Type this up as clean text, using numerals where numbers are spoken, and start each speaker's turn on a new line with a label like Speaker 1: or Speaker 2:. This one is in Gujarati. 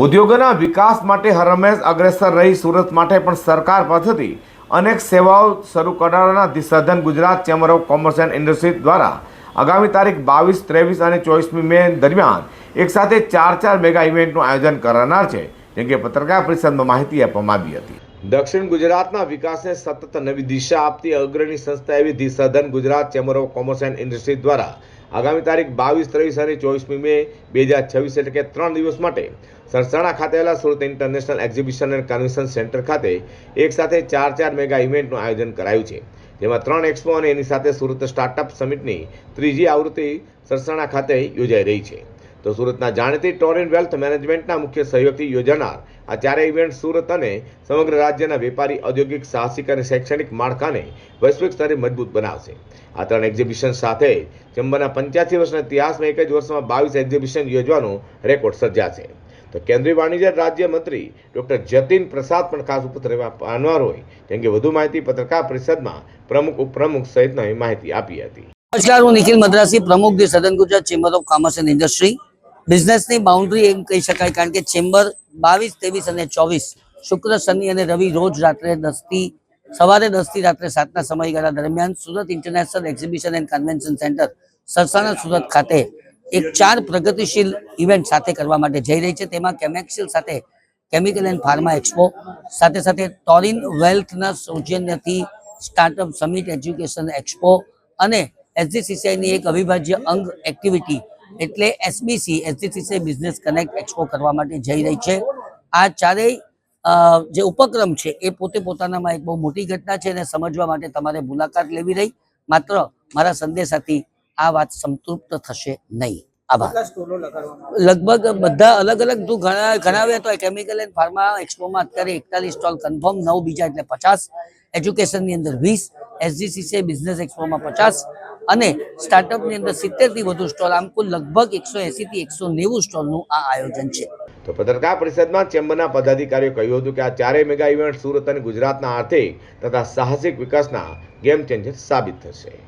Speaker 1: ઉદ્યોગોના વિકાસ માટે હરમેશ અગ્રેસર રહી સુરત માટે પણ સરકાર પાસેથી અનેક સેવાઓ શરૂ કરવાના the southern Gujarat chamber of commerce and industry દ્વારા આગામી તારીખ 22, 23 અને 24 મે દરમિયાન એકસાથે 4 મેગા ઇવેન્ટનું આયોજન કરનાર છે, જેમ કે પત્રકાર પરિષદમાં માહિતી આપવામાં આવી હતી। દક્ષિણ ગુજરાતના વિકાસને સતત નવી દિશા આપતી અગ્રણી સંસ્થા એવી the southern Gujarat chamber of commerce and industry દ્વારા આગામી તારીખ 22, 23 અને 24 મે 2026 એટલે કે 3 દિવસ માટે સરસાણા ખાતે આવેલા Surat international exhibition and convention centre ખાતે એક સાથે 4 મેગા ઇવેન્ટનું આયોજન કરાયું છે, જેમાં 3 એક્સપો અને એની સાથે સુરત સ્ટાર્ટઅપ સમિટની ત્રીજી આવૃત્તિ સરસાણા ખાતે યોજાઈ રહી છે। તો સુરતના જાણીતી ટોરેન્ટ વેલ્થ મેનેજમેન્ટના મુખ્ય સહયોગથી યોજાનાર આ 4 ઇવેન્ટ સુરત અને સમગ્ર રાજ્યના વેપારી, ઔદ્યોગિક, સાહસિક અને શૈક્ષણિક માળખાને વૈશ્વિક સ્તરે મજબૂત બનાવશે। આ 3 એક્ઝિબિશન સાથે ચેમ્બરના 85 વર્ષના ઇતિહાસમાં એક જ વર્ષમાં 22 એક્ઝિબિશન યોજવાનો રેકોર્ડ સર્જાશે। તો કેન્દ્રીય વાણિજ્ય રાજ્ય મંત્રી ડોક્ટર જતીન પ્રસાદ પણ ખાસ ઉપસ્થિત રહેવા પામનાર હોય, કેમ કે વધુ માહિતી પત્રકાર પરિષદમાં પ્રમુખ, ઉપપ્રમુખ સહિતની માહિતી આપી હતી।
Speaker 2: નમસ્કાર, હું નિખિલ મદ્રાસી, પ્રમુખ the southern Gujarat chamber of commerce and industry. બિઝનેસની બાઉન્ડ્રી એમ કહી શકાય, કારણ કે ચેમ્બર 22, 23 અને 24 શુક્ર, શનિ અને રવિ રોજ સવારે 10 થી રાત્રે 7ના સમયગાળા દરમિયાન Surat international exhibition and convention centre Sarsana Surat ખાતે એક 4 પ્રગતિશીલ ઇવેન્ટ સાથે કરવા માટે જઈ રહી છે। તેમાં કેમેક્સિલ સાથે કેમિકલ એન્ડ ફાર્મા એક્સપો, સાથે સાથે ટોરિન વેલ્થના સૌજન્યથી સ્ટાર્ટઅપ સમિટ એજ્યુકેશન એક્સપો અને એસજીસીસીઆઈની એક અવિભાજ્ય અંગ એક્ટિવિટી એટલે SBC SGCCI business connect expo કરવા માટે જઈ રહી છે। આ ચારેય જે ઉપક્રમ છે એ પોતે પોતાનામાં એક બહુ મોટી ઘટના છે અને સમજવા માટે તમારે મુલાકાત લેવી રહી। માત્ર મારા સંદેશાથી આ વાત સંતૃપ્ત થશે નહીં। આભાર। લગભગ બધા અલગ અલગ તું ગણાવે તો કેમિકલ એન્ડ ફાર્મા એક્સપોમાં અત્યારે 41 સ્ટોલ કન્ફર્મ, 9 બીજા એટલે 50, એજ્યુકેશનની અંદર 20, એસજીસીસીઆઈ બિઝનેસ એક્સપોમાં 50 અને સ્ટાર્ટઅપની અંદર 70 થી વધુ સ્ટોલ, આમ કુલ લગભગ 180 થી 190 સ્ટોલનું આ આયોજન છે।
Speaker 1: તો પત્રકાર પરિષદમાં ચેમ્બરના પદાધિકારીઓ કહ્યું હતું કે આ 4 મેગા ઇવેન્ટ સુરત અને ગુજરાતના આર્થિક તથા સાહસિક વિકાસના ગેમ ચેન્જર સાબિત થશે।